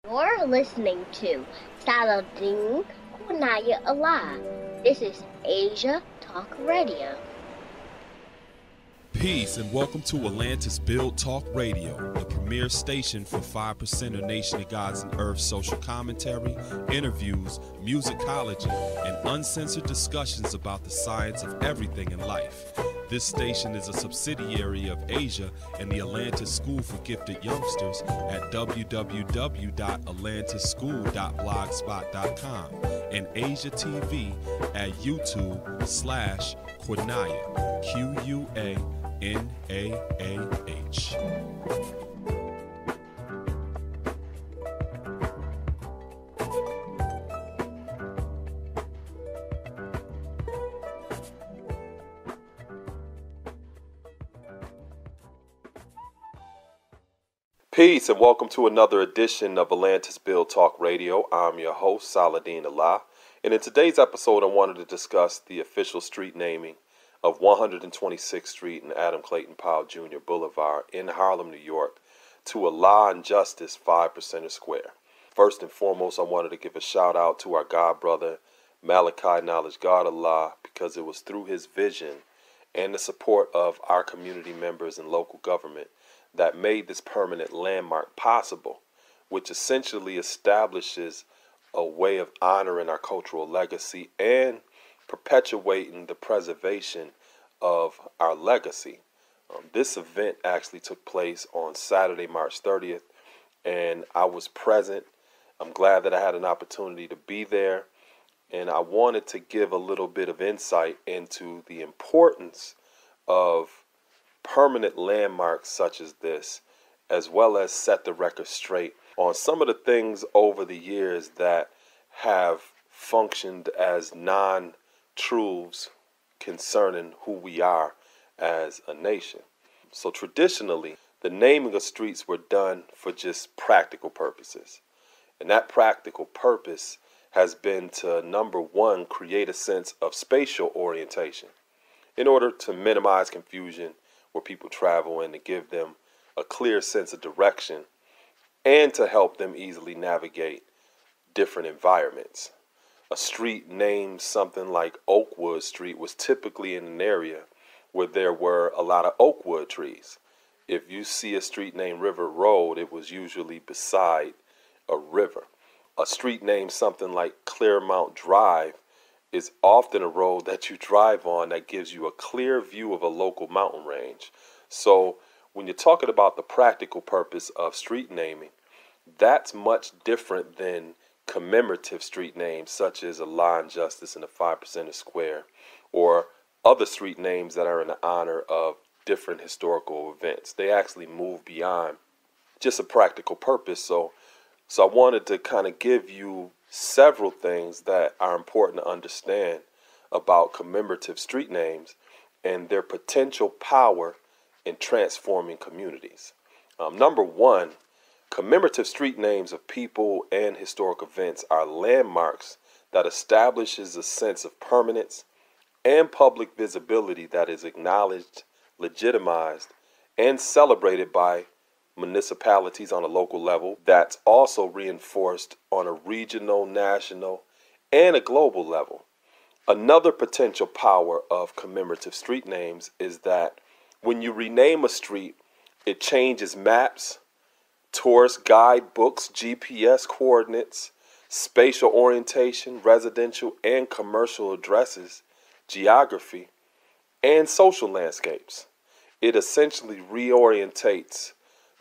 You're listening to Saladin Allah. This is Asia Talk Radio. Peace and welcome to Atlantis Build Talk Radio, the premier station for 5% of Nation of Gods and Earth social commentary, interviews, musicology, and uncensored discussions about the science of everything in life. This station is a subsidiary of Asia and the Atlantis School for Gifted Youngsters at www.atlantischool.blogspot.com and Asia TV at YouTube/Quanaya, QUANAAH. Peace and welcome to another edition of Atlantis Build Talk Radio. I'm your host, Saladin Allah, and in today's episode I wanted to discuss the official street naming of 126th Street and Adam Clayton Powell Jr. Boulevard in Harlem, New York to Allah and Justice 5% Square. First and foremost, I wanted to give a shout out to our God brother Malachi Knowledge God Allah, because it was through his vision and the support of our community members and local government that made this permanent landmark possible, which essentially establishes a way of honoring our cultural legacy and perpetuating the preservation of our legacy. This event actually took place on Saturday, March 30th, and I was present. I'm glad that I had an opportunity to be there, and I wanted to give a little bit of insight into the importance of permanent landmarks such as this, as well as set the record straight on some of the things over the years that have functioned as non-truths concerning who we are as a nation. So traditionally, the naming of streets were done for just practical purposes. And that practical purpose has been to, number one, create a sense of spatial orientation in order to minimize confusion where people travel and to give them a clear sense of direction and to help them easily navigate different environments. A street named something like Oakwood Street was typically in an area where there were a lot of oakwood trees. If you see a street named River Road, it was usually beside a river. A street named something like Claremont Drive is often a road that you drive on that gives you a clear view of a local mountain range. So when you're talking about the practical purpose of street naming, that's much different than commemorative street names such as Allah and Justice and the 5% Square, or other street names that are in honor of different historical events. They actually move beyond just a practical purpose. So I wanted to kind of give you several things that are important to understand about commemorative street names and their potential power in transforming communities. Number one, commemorative street names of people and historic events are landmarks that establishes a sense of permanence and public visibility that is acknowledged, legitimized, and celebrated by municipalities on a local level. That's also reinforced on a regional, national, and a global level. Another potential power of commemorative street names is that when you rename a street, it changes maps, tourist guidebooks, GPS coordinates, spatial orientation, residential and commercial addresses, geography, and social landscapes. It essentially reorientates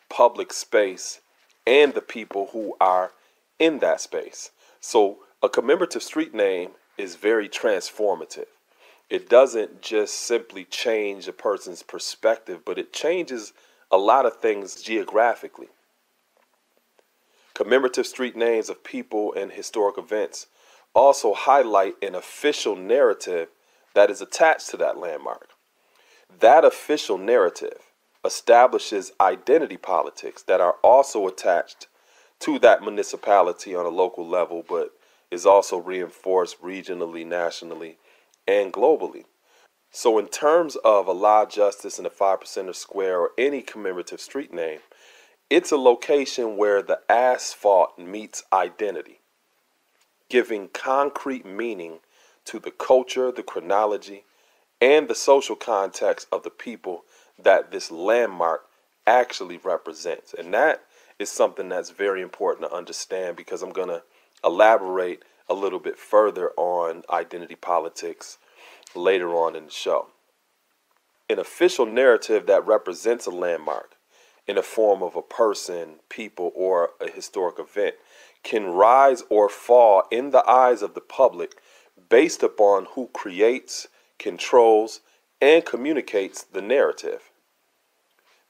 public space and the people who are in that space. So a commemorative street name is very transformative. It doesn't just simply change a person's perspective, but it changes a lot of things geographically. Commemorative street names of people and historic events also highlight an official narrative that is attached to that landmark. That official narrative establishes identity politics that are also attached to that municipality on a local level, but is also reinforced regionally, nationally, and globally. So in terms of Allah, Justice, and the 5% Square, or any commemorative street name, It's a location where the asphalt meets identity, giving concrete meaning to the culture, the chronology, and the social context of the people that this landmark actually represents. And that is something that's very important to understand, because I'm going to elaborate a little bit further on identity politics later on in the show. An official narrative that represents a landmark in the form of a person, people, or a historic event can rise or fall in the eyes of the public based upon who creates, controls, and communicates the narrative.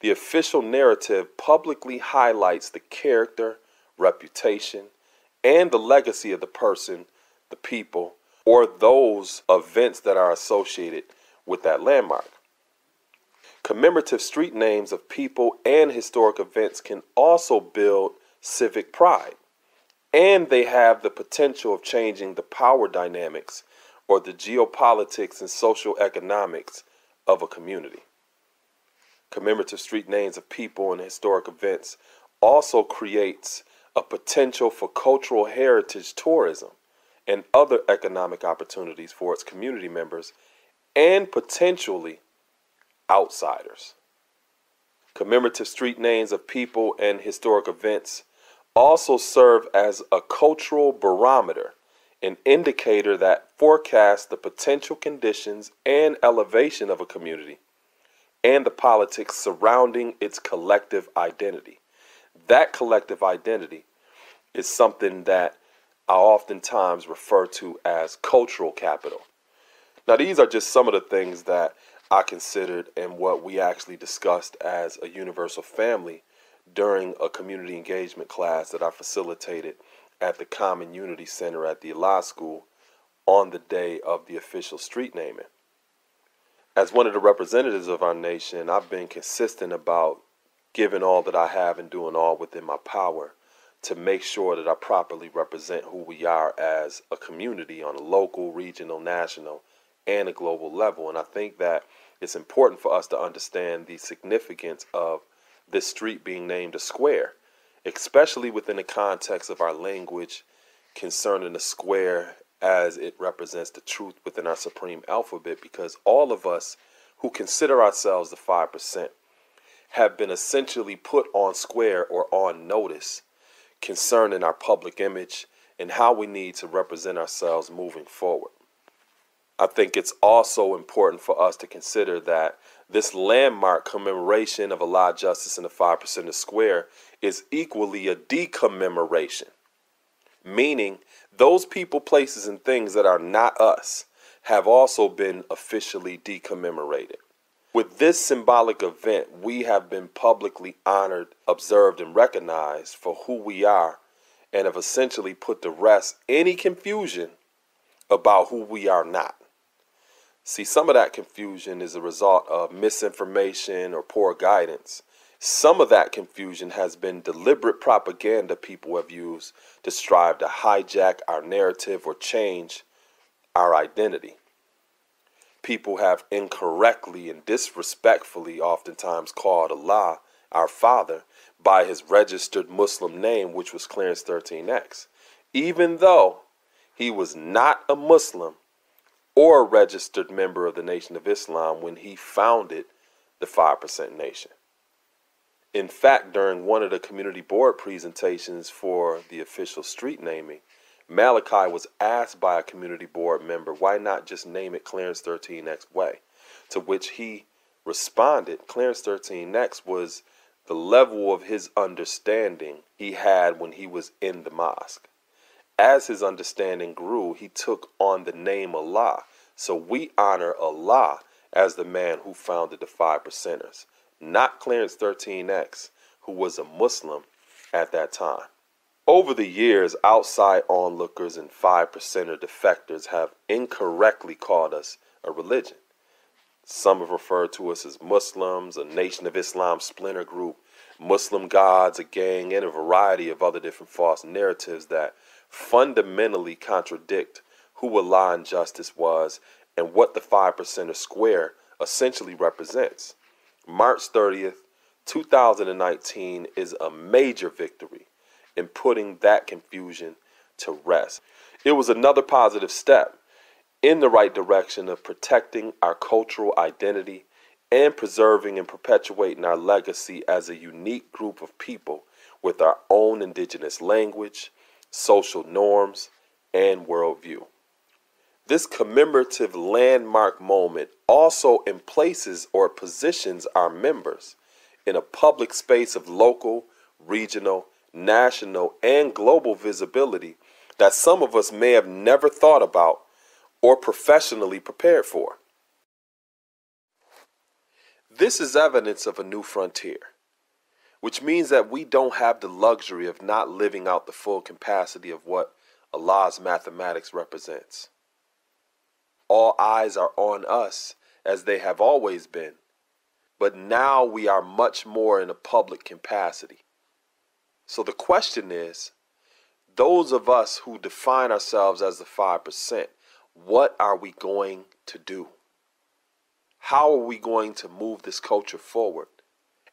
The official narrative publicly highlights the character, reputation, and the legacy of the person, the people, or those events that are associated with that landmark. Commemorative street names of people and historic events can also build civic pride, and they have the potential of changing the power dynamics or the geopolitics and social economics of a community. Commemorative street names of people and historic events also creates a potential for cultural heritage tourism and other economic opportunities for its community members and potentially outsiders. Commemorative street names of people and historic events also serve as a cultural barometer, an indicator that forecasts the potential conditions and elevation of a community and the politics surrounding its collective identity. That collective identity is something that I oftentimes refer to as cultural capital. Now, these are just some of the things that I considered and what we actually discussed as a universal family during a community engagement class that I facilitated at the Common Unity Center at the Law School on the day of the official street naming. As one of the representatives of our nation, I've been consistent about giving all that I have and doing all within my power to make sure that I properly represent who we are as a community on a local, regional, national, and a global level. And I think that it's important for us to understand the significance of this street being named a square, especially within the context of our language concerning the square as it represents the truth within our supreme alphabet, because all of us who consider ourselves the 5% have been essentially put on square or on notice concerning our public image and how we need to represent ourselves moving forward. I think it's also important for us to consider that this landmark commemoration of Allah, justice, and the 5% square is equally a decommemoration, meaning those people, places, and things that are not us have also been officially decommemorated. With this symbolic event, we have been publicly honored, observed, and recognized for who we are, and have essentially put to rest any confusion about who we are not. See, some of that confusion is a result of misinformation or poor guidance. Some of that confusion has been deliberate propaganda people have used to strive to hijack our narrative or change our identity. People have incorrectly and disrespectfully oftentimes called Allah, our Father, by his registered Muslim name, which was Clarence 13X, even though he was not a Muslim or a registered member of the Nation of Islam when he founded the 5% Nation. In fact, during one of the community board presentations for the official street naming, Malachi was asked by a community board member, why not just name it Clarence 13X Way? To which he responded, Clarence 13X was the level of his understanding he had when he was in the mosque. As his understanding grew, he took on the name Allah. So we honor Allah as the man who founded the 5%ers, not Clarence 13X, who was a Muslim at that time. Over the years, outside onlookers and 5%er defectors have incorrectly called us a religion. Some have referred to us as Muslims, a Nation of Islam splinter group, Muslim gods, a gang, and a variety of other different false narratives that fundamentally contradict who Allah and justice was and what the 5% square essentially represents. March 30th, 2019 is a major victory in putting that confusion to rest. It was another positive step in the right direction of protecting our cultural identity and preserving and perpetuating our legacy as a unique group of people with our own indigenous language, social norms, and worldview. This commemorative landmark moment also emplaces or positions our members in a public space of local, regional, national, and global visibility that some of us may have never thought about or professionally prepared for. This is evidence of a new frontier, which means that we don't have the luxury of not living out the full capacity of what Allah's mathematics represents. All eyes are on us, as they have always been, but now we are much more in a public capacity. So the question is, those of us who define ourselves as the 5%, what are we going to do? How are we going to move this culture forward?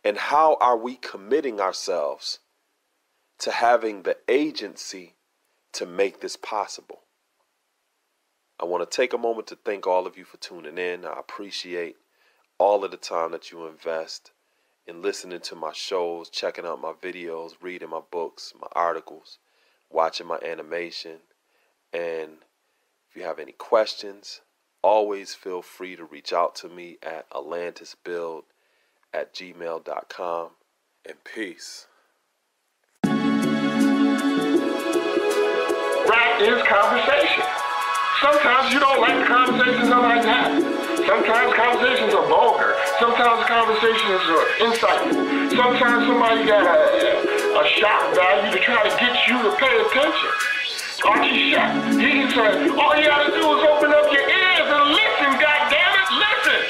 And how are we committing ourselves to having the agency to make this possible? I want to take a moment to thank all of you for tuning in. I appreciate all of the time that you invest in listening to my shows, checking out my videos, reading my books, my articles, watching my animation. And if you have any questions, always feel free to reach out to me at atlantisbuild@gmail.com. And peace. Rap is conversation. Sometimes you don't like conversations that like that. Sometimes conversations are vulgar. Sometimes conversations are insightful. Sometimes somebody got a shock value to try to get you to pay attention. Archie Shepp, he can say, all you gotta do is open up your ears and listen, goddammit, listen!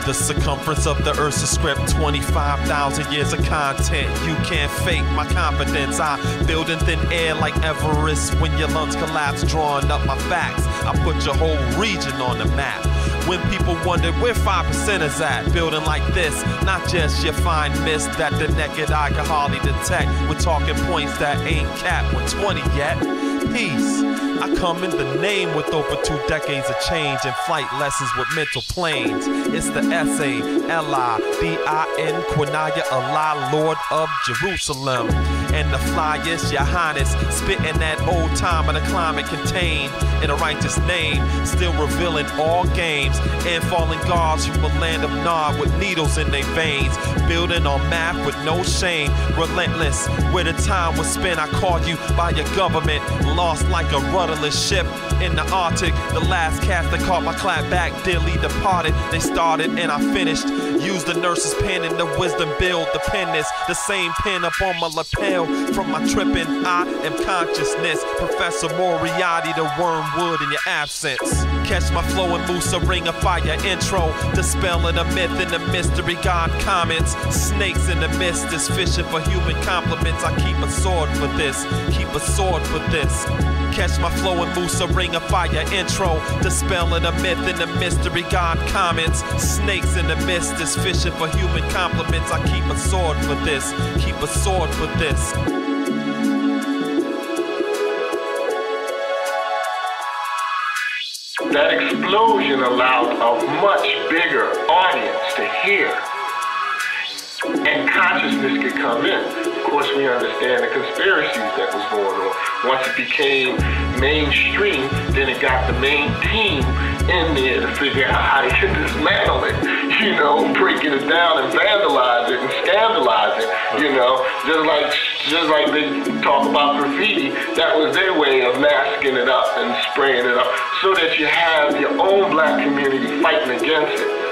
The circumference of the earth's a script, 25,000 years of content. You can't fake my confidence. I build in thin air like Everest. When your lungs collapse, drawing up my facts, I put your whole region on the map. When people wonder where 5% is at, building like this, not just your fine mist that the naked eye can hardly detect. We're talking points that ain't capped with 20 yet. Peace. I come in the name with over 2 decades of change and flight lessons with mental planes. It's the Saladin, Quinaya Allah, Lord of Jerusalem. And the flyest, your highness, spitting that old time of the climate contained in a righteous name, still revealing all games and falling guards from a land of Nod with needles in their veins, building on math with no shame, relentless. Where the time was spent, I called you by your government, lost like a rudderless ship in the Arctic. The last cast that caught my clap back dearly departed. They started and I finished. Used the nurse's pen and the wisdom build the pen this, the same pen up on my lapel. From my tripping, I am consciousness. Professor Moriarty, the wormwood in your absence. Catch my flow and Musa ring of fire intro. Dispelling a myth in the mystery God comments. Snakes in the mist is fishing for human compliments. I keep a sword for this, keep a sword for this. Catch my flow and Musa ring of fire intro. Dispelling a myth in the mystery God comments. Snakes in the mist is fishing for human compliments. I keep a sword for this, keep a sword for this. That explosion allowed a much bigger audience to hear. And consciousness could come in. Of course, we understand the conspiracies that was going on. Once it became mainstream, then it got the main team in there to figure out how to dismantle it, you know, breaking it down and vandalize it and scandalize it, you know, just like they talk about graffiti. That was their way of masking it up and spraying it up so that you have your own black community fighting against it.